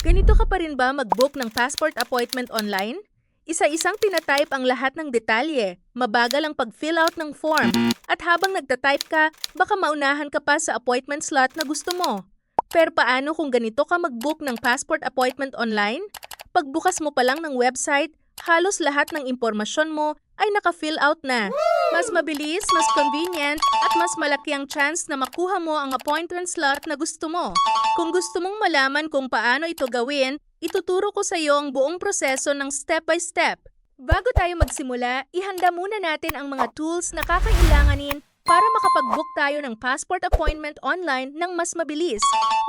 Ganito ka pa rin ba mag-book ng passport appointment online? Isa-isang tinatype ang lahat ng detalye, mabagal ang pag-fill out ng form, at habang nagtatype ka, baka maunahan ka pa sa appointment slot na gusto mo. Pero paano kung ganito ka mag-book ng passport appointment online? Pagbukas mo pa lang ng website, halos lahat ng impormasyon mo ay naka-fill out na. Mas mabilis, mas convenient, at mas malaki ang chance na makuha mo ang appointment slot na gusto mo. Kung gusto mong malaman kung paano ito gawin, ituturo ko sa iyo ang buong proseso ng step by step. Bago tayo magsimula, ihanda muna natin ang mga tools na kakailanganin para makapag-book tayo ng passport appointment online ng mas mabilis.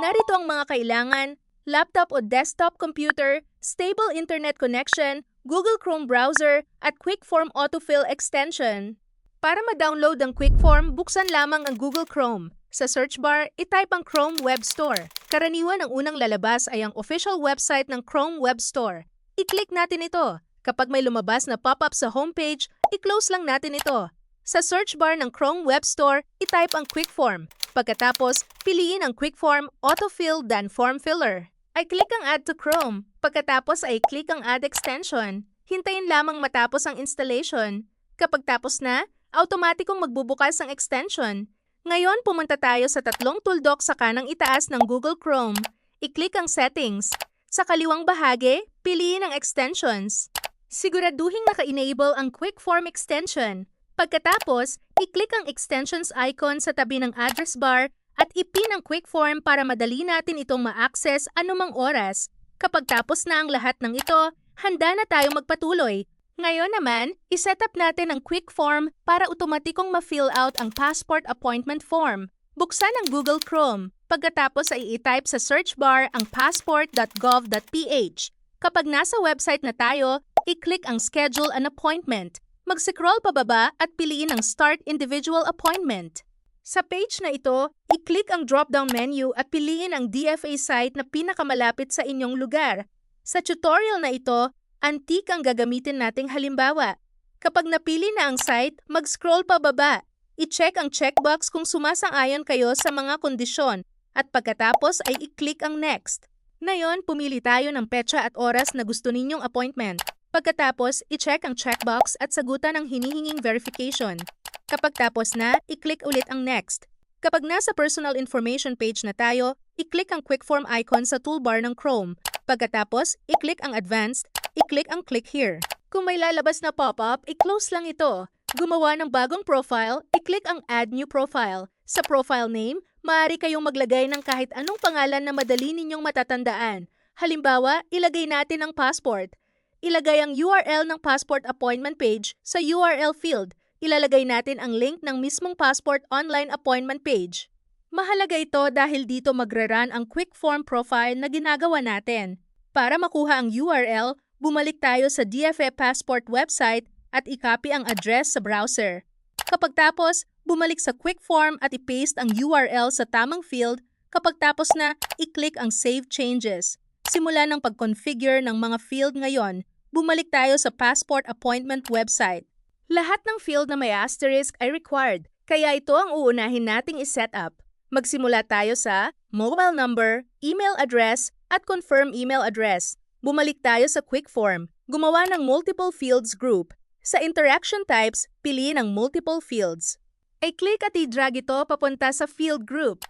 Narito ang mga kailangan: laptop o desktop computer, stable internet connection, Google Chrome browser, at QuickForm autofill extension. Para ma-download ang QuickForm, buksan lamang ang Google Chrome. Sa search bar, itype ang Chrome Web Store. Karaniwan ang unang lalabas ay ang official website ng Chrome Web Store. I-click natin ito. Kapag may lumabas na pop-up sa homepage, i-close lang natin ito. Sa search bar ng Chrome Web Store, itype ang QuickForm. Pagkatapos, piliin ang QuickForm Autofill dan Form Filler. I-click ang Add to Chrome. Pagkatapos ay click ang Add Extension. Hintayin lamang matapos ang installation. Kapag tapos na, automatikong magbubukas ang extension. Ngayon, pumunta tayo sa tatlong tuldok sa kanang itaas ng Google Chrome. I-click ang Settings. Sa kaliwang bahagi, piliin ang Extensions. Siguraduhin naka-enable ang QuickForm extension. Pagkatapos, i-click ang Extensions icon sa tabi ng address bar at ipin ang QuickForm para madali natin itong ma-access anumang oras. Kapag tapos na ang lahat ng ito, handa na tayong magpatuloy. Ngayon naman, iset up natin ang QuickForm para otomatikong ma-fill out ang passport appointment form. Buksan ang Google Chrome. Pagkatapos ay i-type sa search bar ang passport.gov.ph. Kapag nasa website na tayo, i-click ang Schedule an Appointment. Mag-scroll pababa at piliin ang Start Individual Appointment. Sa page na ito, i-click ang drop-down menu at piliin ang DFA site na pinakamalapit sa inyong lugar. Sa tutorial na ito, antique ang gagamitin nating halimbawa. Kapag napili na ang site, mag-scroll pababa. I-check ang checkbox kung sumasang-ayon kayo sa mga kondisyon at pagkatapos ay i-click ang Next. Ngayon, pumili tayo ng petsa at oras na gusto ninyong appointment. Pagkatapos, i-check ang checkbox at sagutan ang hinihinging verification. Kapag tapos na, i-click ulit ang Next. Kapag nasa personal information page na tayo, i-click ang QuickForm icon sa toolbar ng Chrome. Pagkatapos, i-click ang Advanced, i-click ang Click Here. Kung may lalabas na pop-up, i-close lang ito. Gumawa ng bagong profile, i-click ang Add New Profile. Sa profile name, maaari kayong maglagay ng kahit anong pangalan na madali ninyong matatandaan. Halimbawa, ilagay natin ang passport. Ilagay ang URL ng passport appointment page sa URL field. Ilalagay natin ang link ng mismong passport online appointment page. Mahalaga ito dahil dito magra-run ang QuickForm profile na ginagawa natin. Para makuha ang URL, bumalik tayo sa DFA Passport website at i-copy ang address sa browser. Kapag tapos, bumalik sa QuickForm at i-paste ang URL sa tamang field. Kapag tapos na, i-click ang Save Changes. Simula ng pag-configure ng mga field ngayon, bumalik tayo sa Passport Appointment website. Lahat ng field na may asterisk ay required, kaya ito ang uunahin nating i-set up. Magsimula tayo sa mobile number, email address, at confirm email address. Bumalik tayo sa QuickForm. Gumawa ng multiple fields group. Sa interaction types, piliin ang multiple fields. I-click at i-drag ito papunta sa field group.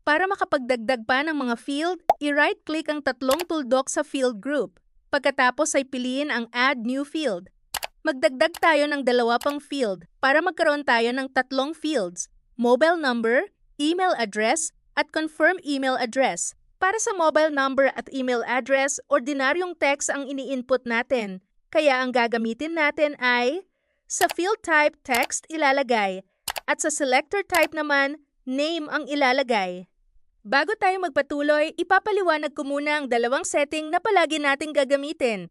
Para makapagdagdag pa ng mga field, i-right-click ang tatlong tuldok sa field group. Pagkatapos ay piliin ang Add New Field. Magdagdag tayo ng dalawa pang field para magkaroon tayo ng tatlong fields: mobile number, email address, at confirm email address. Para sa mobile number at email address, ordinaryong text ang ini-input natin. Kaya ang gagamitin natin ay sa field type text ilalagay at sa selector type naman name ang ilalagay. Bago tayo magpatuloy, ipapaliwanag ko muna ang dalawang setting na palagi nating gagamitin.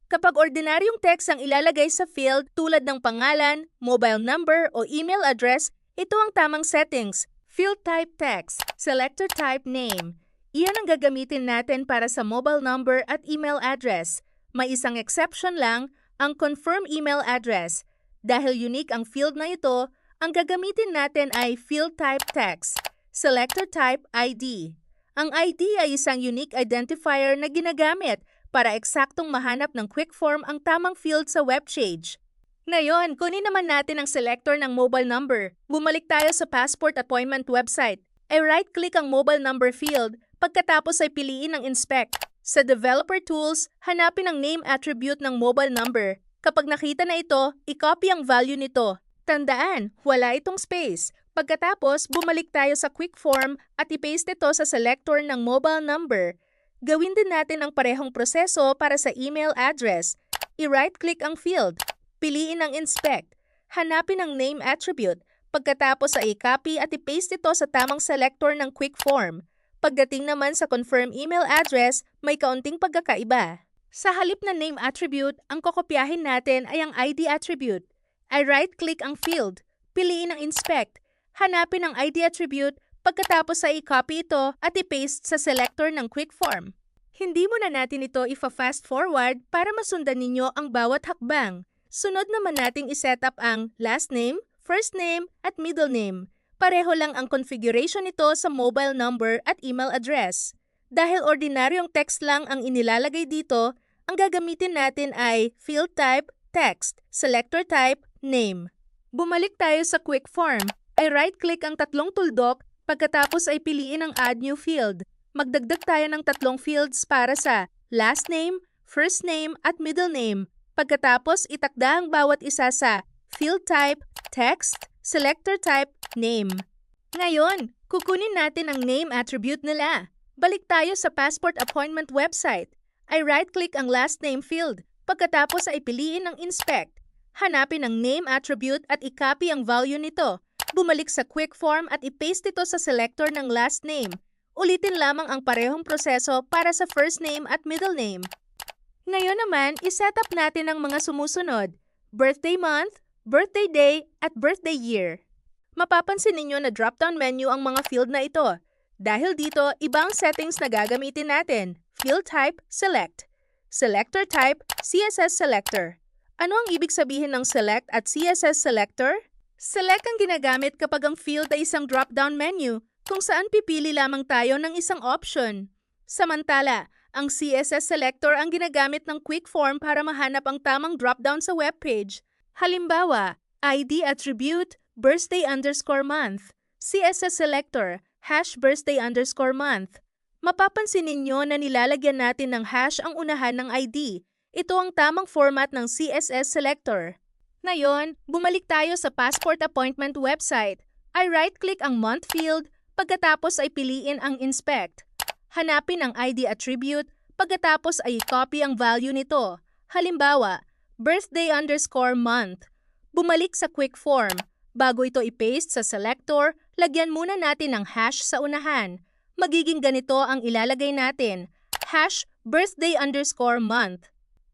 Kapag ordinaryong text ang ilalagay sa field tulad ng pangalan, mobile number o email address, ito ang tamang settings. Field type text, selector type name. Iyan ang gagamitin natin para sa mobile number at email address. May isang exception lang, ang confirm email address. Dahil unique ang field na ito, ang gagamitin natin ay field type text, selector type ID. Ang ID ay isang unique identifier na ginagamit para eksaktong mahanap ng quick form ang tamang field sa web page. Ngayon, kunin naman natin ang selector ng mobile number. Bumalik tayo sa passport appointment website. Ay right-click ang mobile number field, pagkatapos ay piliin ang inspect. Sa developer tools, hanapin ang name attribute ng mobile number. Kapag nakita na ito, i-copy ang value nito. Tandaan, wala itong space. Pagkatapos, bumalik tayo sa quick form at i-paste ito sa selector ng mobile number. Gawin din natin ang parehong proseso para sa email address. I-right-click ang field. Piliin ang inspect. Hanapin ang name attribute. Pagkatapos ay i-copy at i-paste ito sa tamang selector ng quick form. Pagdating naman sa confirm email address, may kaunting pagkakaiba. Sa halip na name attribute, ang kokopyahin natin ay ang ID attribute. Ay right-click ang field. Piliin ang inspect. Hanapin ang ID attribute, pagkatapos ay i-copy ito at i-paste sa selector ng quick form. Hindi muna natin ito ifa-fast forward para masundan ninyo ang bawat hakbang. Sunod naman nating iset up ang last name, first name, at middle name. Pareho lang ang configuration nito sa mobile number at email address. Dahil ordinaryong text lang ang inilalagay dito, ang gagamitin natin ay field type, text, selector type, name. Bumalik tayo sa quick form. Ay right-click ang tatlong tuldok, pagkatapos ay piliin ang Add New Field. Magdagdag tayo ng tatlong fields para sa last name, first name, at middle name. Pagkatapos, itakda ang bawat isa sa field type, text, selector type, name. Ngayon, kukunin natin ang name attribute nila. Balik tayo sa passport appointment website. Ay right-click ang last name field, pagkatapos ay piliin ang inspect. Hanapin ang name attribute at i-copy ang value nito. Bumalik sa quick form at i-paste ito sa selector ng last name. Ulitin lamang ang parehong proseso para sa first name at middle name. Ngayon naman, iset up natin ang mga sumusunod: birthday month, birthday day, at birthday year. Mapapansin ninyo na drop-down menu ang mga field na ito. Dahil dito, ibang settings na gagamitin natin. Field type, select. Selector type, CSS selector. Ano ang ibig sabihin ng select at CSS selector? Select ang ginagamit kapag ang field ay isang drop-down menu kung saan pipili lamang tayo ng isang option. Samantala, ang CSS selector ang ginagamit ng quick form para mahanap ang tamang drop-down sa webpage. Halimbawa, ID attribute, birthday_month, CSS selector, #birthday_month. Mapapansin ninyo na nilalagyan natin ng hash ang unahan ng ID. Ito ang tamang format ng CSS selector. Ngayon, bumalik tayo sa passport appointment website. Ay right-click ang month field, pagkatapos ay piliin ang inspect. Hanapin ang ID attribute, pagkatapos ay i-copy ang value nito. Halimbawa, birthday_month. Bumalik sa quick form. Bago ito i-paste sa selector, lagyan muna natin ng hash sa unahan. Magiging ganito ang ilalagay natin, #birthday_month.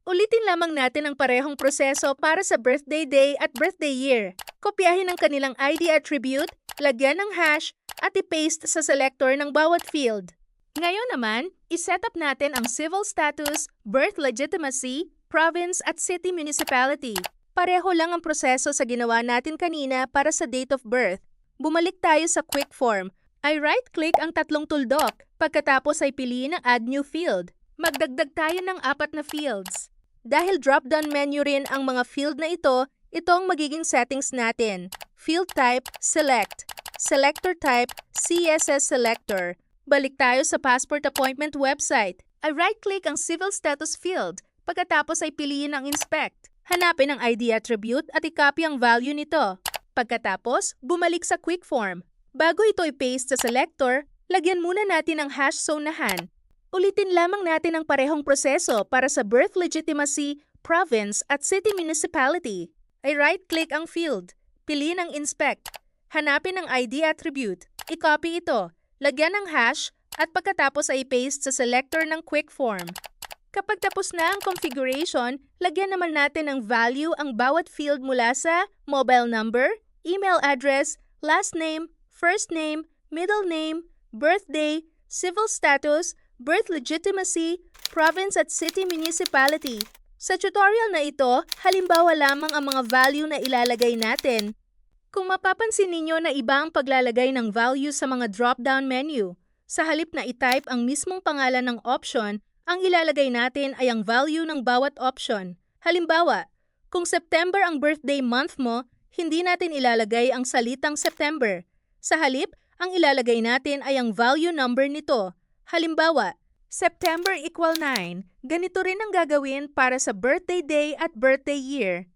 Ulitin lamang natin ang parehong proseso para sa birthday day at birthday year. Kopyahin ang kanilang ID attribute, lagyan ng hash, at i-paste sa selector ng bawat field. Ngayon naman, iset up natin ang civil status, birth legitimacy, province at city municipality. Pareho lang ang proseso sa ginawa natin kanina para sa date of birth. Bumalik tayo sa quick form. Ay right-click ang tatlong tuldok, pagkatapos ay piliin ang Add New Field. Magdagdag tayo ng 4 na fields. Dahil drop-down menu rin ang mga field na ito ang magiging settings natin. Field type, select. Selector type, CSS selector. Balik tayo sa passport appointment website. Ay right-click ang civil status field, pagkatapos ay piliin ang inspect. Hanapin ang ID attribute at i-copy ang value nito. Pagkatapos, bumalik sa quick form. Bago ito i-paste sa selector, lagyan muna natin ang hash sa unahan. Ulitin lamang natin ang parehong proseso para sa birth legitimacy, province at city municipality. Ay right-click ang field. Piliin ang inspect. Hanapin ang ID attribute. I-copy ito. Lagyan ng hash at pagkatapos ay i-paste sa selector ng quick form. Kapag tapos na ang configuration, lagyan naman natin ng value ang bawat field mula sa mobile number, email address, last name, first name, middle name, birthday, civil status, birth legitimacy, province at city municipality. Sa tutorial na ito, halimbawa lamang ang mga value na ilalagay natin. Kung mapapansin ninyo na iba ang paglalagay ng value sa mga drop-down menu, Sa halip na i-type ang mismong pangalan ng option, ang ilalagay natin ay ang value ng bawat option. Halimbawa, kung September ang birthday month mo, hindi natin ilalagay ang salitang September. Sa halip, ang ilalagay natin ay ang value number nito. Halimbawa, September equal 9. Ganito rin ang gagawin para sa birthday day at birthday year.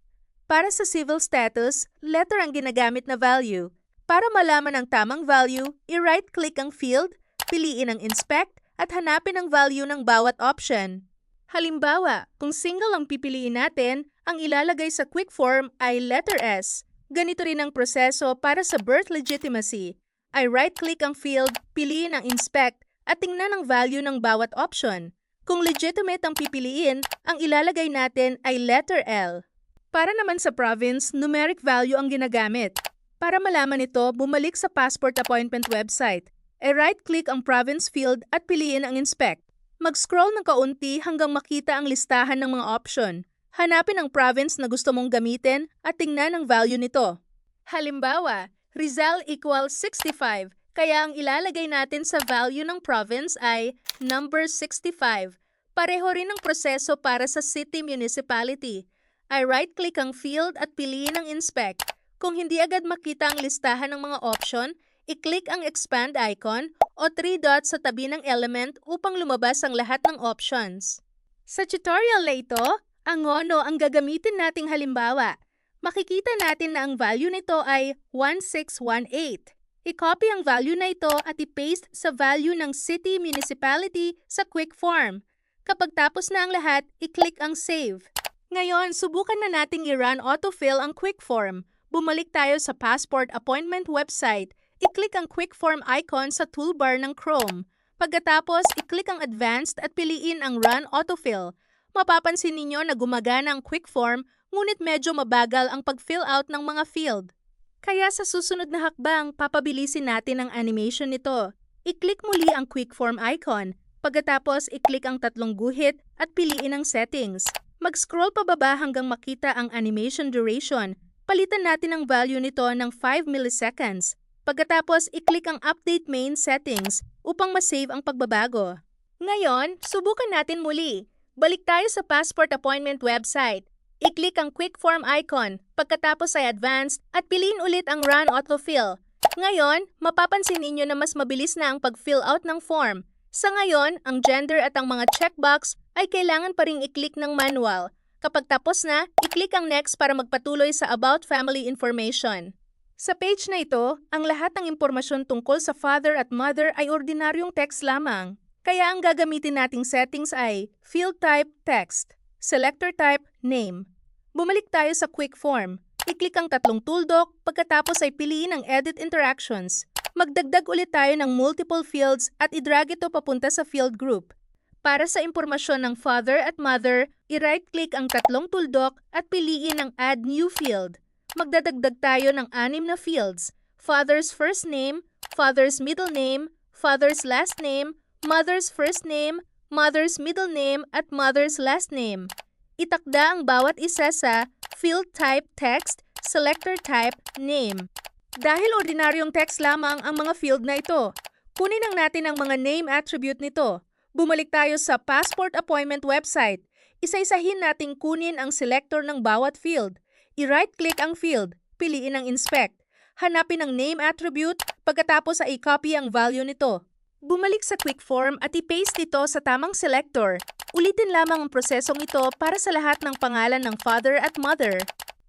Para sa civil status, letter ang ginagamit na value. Para malaman ang tamang value, i-right-click ang field, piliin ang inspect, at hanapin ang value ng bawat option. Halimbawa, kung single ang pipiliin natin, ang ilalagay sa quick form ay letter S. Ganito rin ang proseso para sa birth legitimacy. Ay right-click ang field, piliin ang inspect, at tingnan ang value ng bawat option. Kung legitimate ang pipiliin, ang ilalagay natin ay letter L. Para naman sa province, numeric value ang ginagamit. Para malaman ito, bumalik sa passport appointment website. I-right-click ang province field at piliin ang inspect. Mag-scroll ng kaunti hanggang makita ang listahan ng mga option. Hanapin ang province na gusto mong gamitin at tingnan ang value nito. Halimbawa, Rizal equals 65, kaya ang ilalagay natin sa value ng province ay number 65. Pareho rin ang proseso para sa city municipality. Ay right-click ang field at piliin ang inspect. Kung hindi agad makita ang listahan ng mga option, i-click ang expand icon o 3 dots sa tabi ng element upang lumabas ang lahat ng options. Sa tutorial na ito, ang ngono ang gagamitin nating halimbawa. Makikita natin na ang value nito ay 1618. I-copy ang value na ito at i-paste sa value ng city municipality sa quick form. Kapag tapos na ang lahat, i-click ang save. Ngayon, subukan na nating i-run autofill ang quick form. Bumalik tayo sa passport appointment website. I-click ang quick form icon sa toolbar ng Chrome. Pagkatapos, i-click ang advanced at piliin ang run autofill. Mapapansin ninyo na gumagana ang quick form, ngunit medyo mabagal ang pag-fill out ng mga field. Kaya sa susunod na hakbang, papabilisin natin ang animation nito. I-click muli ang quick form icon. Pagkatapos, i-click ang tatlong guhit at piliin ang settings. Mag-scroll pababa hanggang makita ang animation duration. Palitan natin ang value nito ng 5 milliseconds. Pagkatapos, i-click ang Update Main Settings upang ma-save ang pagbabago. Ngayon, subukan natin muli. Balik tayo sa passport appointment website. I-click ang quick form icon, pagkatapos ay advanced at piliin ulit ang Run Autofill. Ngayon, mapapansin ninyo na mas mabilis na ang pag-fill out ng form. Sa ngayon, ang gender at ang mga checkbox ay kailangan pa ring i-click ng manual. Kapag tapos na, i-click ang next para magpatuloy sa About Family Information. Sa page na ito, ang lahat ng impormasyon tungkol sa father at mother ay ordinaryong text lamang. Kaya ang gagamitin nating settings ay Field Type Text, Selector Type Name. Bumalik tayo sa quick form. I-click ang tatlong tooldock, pagkatapos ay piliin ang Edit Interactions. Magdagdag ulit tayo ng multiple fields at i-drag ito papunta sa field group. Para sa impormasyon ng father at mother, i-right-click ang tatlong tooldock at piliin ang Add New Field. Magdadagdag tayo ng 6 na fields: father's first name, father's middle name, father's last name, mother's first name, mother's middle name, at mother's last name. Itakda ang bawat isa sa Field Type Text, Selector Type Name. Dahil ordinaryong text lamang ang mga field na ito, kunin lang natin ang mga name attribute nito. Bumalik tayo sa passport appointment website. Isa-isahin nating kunin ang selector ng bawat field. I-right-click ang field, piliin ang inspect. Hanapin ang name attribute, pagkatapos ay i-copy ang value nito. Bumalik sa quick form at i-paste ito sa tamang selector. Ulitin lamang ang prosesong ito para sa lahat ng pangalan ng father at mother.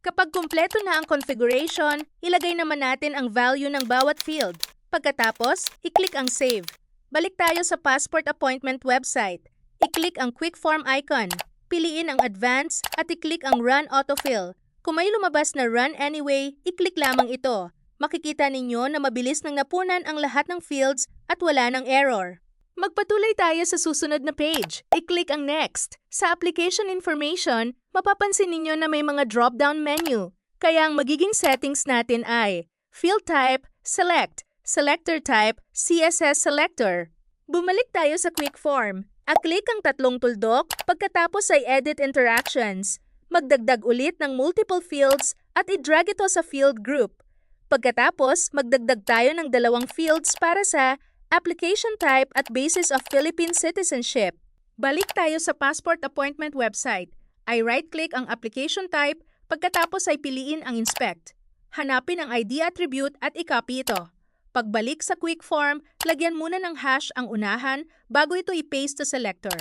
Kapag kumpleto na ang configuration, ilagay naman natin ang value ng bawat field. Pagkatapos, i-click ang Save. Balik tayo sa passport appointment website. I-click ang quick form icon. Piliin ang Advance at i-click ang Run Autofill. Kung may lumabas na Run Anyway, i-click lamang ito. Makikita ninyo na mabilis nang napunan ang lahat ng fields at wala ng error. Magpatuloy tayo sa susunod na page. I-click ang Next. Sa application information, mapapansin ninyo na may mga drop-down menu. Kaya ang magiging settings natin ay Field Type, Select, Selector Type, CSS Selector. Bumalik tayo sa quick form. I-click ang tatlong tuldok, pagkatapos ay Edit Interactions. Magdagdag ulit ng multiple fields at i-drag ito sa field group. Pagkatapos, magdagdag tayo ng 2 fields para sa application type at basis of Philippine citizenship. Balik tayo sa passport appointment website. Ay right-click ang application type, pagkatapos ay piliin ang inspect. Hanapin ang ID attribute at i-copy ito. Pagbalik sa quick form, lagyan muna ng hash ang unahan bago ito i-paste sa selector.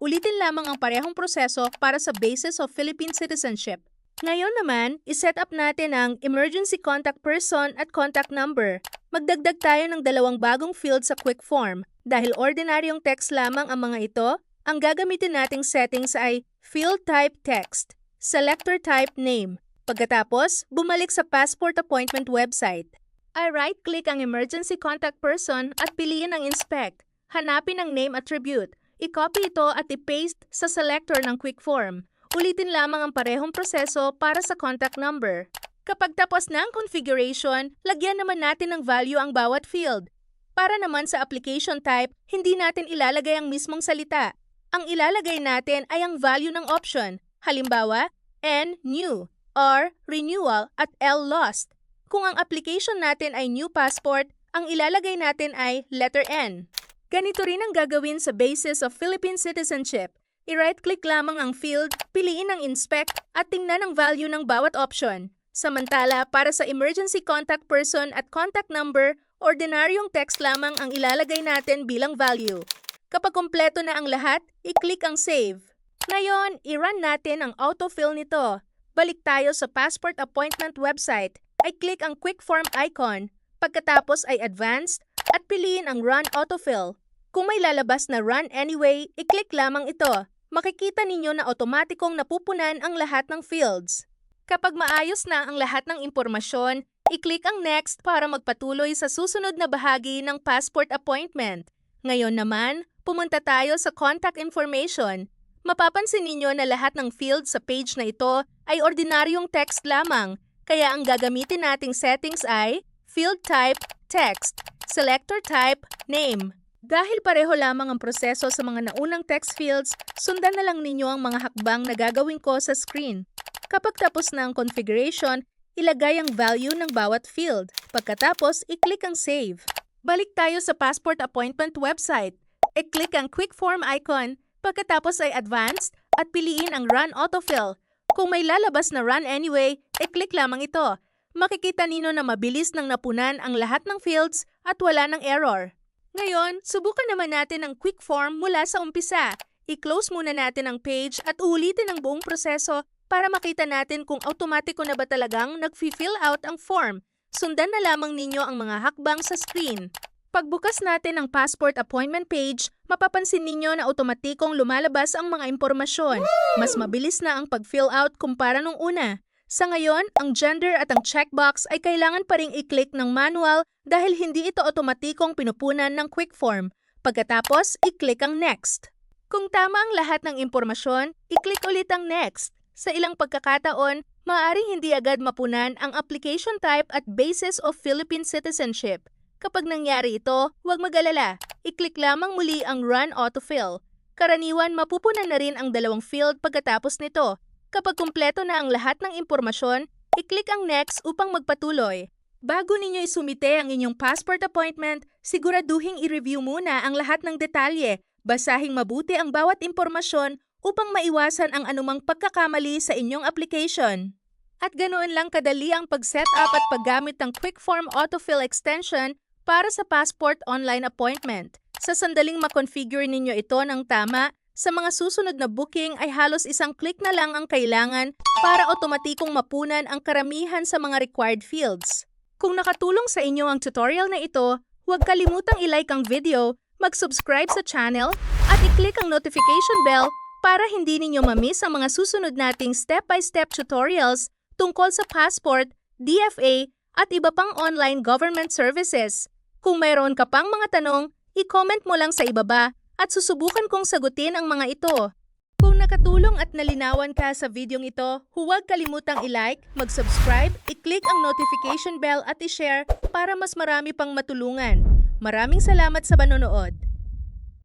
Ulitin lamang ang parehong proseso para sa basis of Philippine citizenship. Ngayon naman, iset up natin ang emergency contact person at contact number. Magdagdag tayo ng 2 bagong field sa quick form. Dahil ordinaryong text lamang ang mga ito, ang gagamitin nating settings ay field type text, selector type name. Pagkatapos, bumalik sa passport appointment website. Ay right-click ang emergency contact person at piliin ang inspect. Hanapin ang name attribute. I-copy ito at i-paste sa selector ng quick form. Ulitin lamang ang parehong proseso para sa contact number. Kapag tapos na ang configuration, lagyan naman natin ng value ang bawat field. Para naman sa application type, hindi natin ilalagay ang mismong salita. Ang ilalagay natin ay ang value ng option. Halimbawa, N new, R renewal at L lost. Kung ang application natin ay new passport, ang ilalagay natin ay letter N. Ganito rin ang gagawin sa basis of Philippine citizenship. I-right-click lamang ang field, piliin ang inspect at tingnan ang value ng bawat option. Samantala, para sa emergency contact person at contact number, ordinaryong text lamang ang ilalagay natin bilang value. Kapag kumpleto na ang lahat, i-click ang save. Ngayon, i-run natin ang autofill nito. Balik tayo sa passport appointment website. Ay click ang quick form icon. Pagkatapos ay advanced at piliin ang run autofill. Kung may lalabas na run anyway, i-click lamang ito. Makikita ninyo na otomatikong napupunan ang lahat ng fields. Kapag maayos na ang lahat ng impormasyon, i-click ang next para magpatuloy sa susunod na bahagi ng passport appointment. Ngayon naman, pumunta tayo sa contact information. Mapapansin ninyo na lahat ng fields sa page na ito ay ordinaryong text lamang, kaya ang gagamitin nating settings ay field type, text, selector type, name. Dahil pareho lamang ang proseso sa mga naunang text fields, sundan na lang ninyo ang mga hakbang na gagawin ko sa screen. Kapag tapos na ang configuration, ilagay ang value ng bawat field. Pagkatapos, i-click ang save. Balik tayo sa passport appointment website. I-click ang quick form icon, pagkatapos ay advanced at piliin ang run autofill. Kung may lalabas na run anyway, i-click lamang ito. Makikita ninyo na mabilis nang napunan ang lahat ng fields at wala ng error. Ngayon, subukan naman natin ang quick form mula sa umpisa. I-close muna natin ang page at uulitin ang buong proseso para makita natin kung automatiko na ba talagang nag-fill out ang form. Sundan na lamang ninyo ang mga hakbang sa screen. Pagbukas natin ang passport appointment page, mapapansin ninyo na automatikong lumalabas ang mga impormasyon. Mas mabilis na ang pag-fill out kumpara nung una. Sa ngayon, ang gender at ang checkbox ay kailangan pa ring i-click ng manual dahil hindi ito otomatikong pinupunan ng quick form. Pagkatapos, i-click ang next. Kung tama ang lahat ng impormasyon, i-click ulit ang next. Sa ilang pagkakataon, maaaring hindi agad mapunan ang application type at basis of Philippine citizenship. Kapag nangyari ito, huwag mag-alala. I-click lamang muli ang Run Autofill. Karaniwan, mapupunan na rin ang 2 field pagkatapos nito. Kapag kumpleto na ang lahat ng impormasyon, i-click ang Next upang magpatuloy. Bago ninyo isumite ang inyong passport appointment, siguraduhing i-review muna ang lahat ng detalye. Basahing mabuti ang bawat impormasyon upang maiwasan ang anumang pagkakamali sa inyong application. At ganoon lang kadali ang pag-set up at paggamit ng Quick Form Autofill Extension para sa passport online appointment. Sa sandaling makonfigure ninyo ito ng tama, sa mga susunod na booking ay halos isang click na lang ang kailangan para otomatikong mapunan ang karamihan sa mga required fields. Kung nakatulong sa inyo ang tutorial na ito, huwag kalimutang i-like ang video, mag-subscribe sa channel, at i-click ang notification bell para hindi ninyo ma-miss ang mga susunod nating step-by-step tutorials tungkol sa passport, DFA, at iba pang online government services. Kung mayroon ka pang mga tanong, i-comment mo lang sa ibaba at susubukan kong sagutin ang mga ito. Kung nakatulong at nalinawan ka sa videong ito, huwag kalimutang i-like, mag-subscribe, i-click ang notification bell at i-share para mas marami pang matulungan. Maraming salamat sa panonood.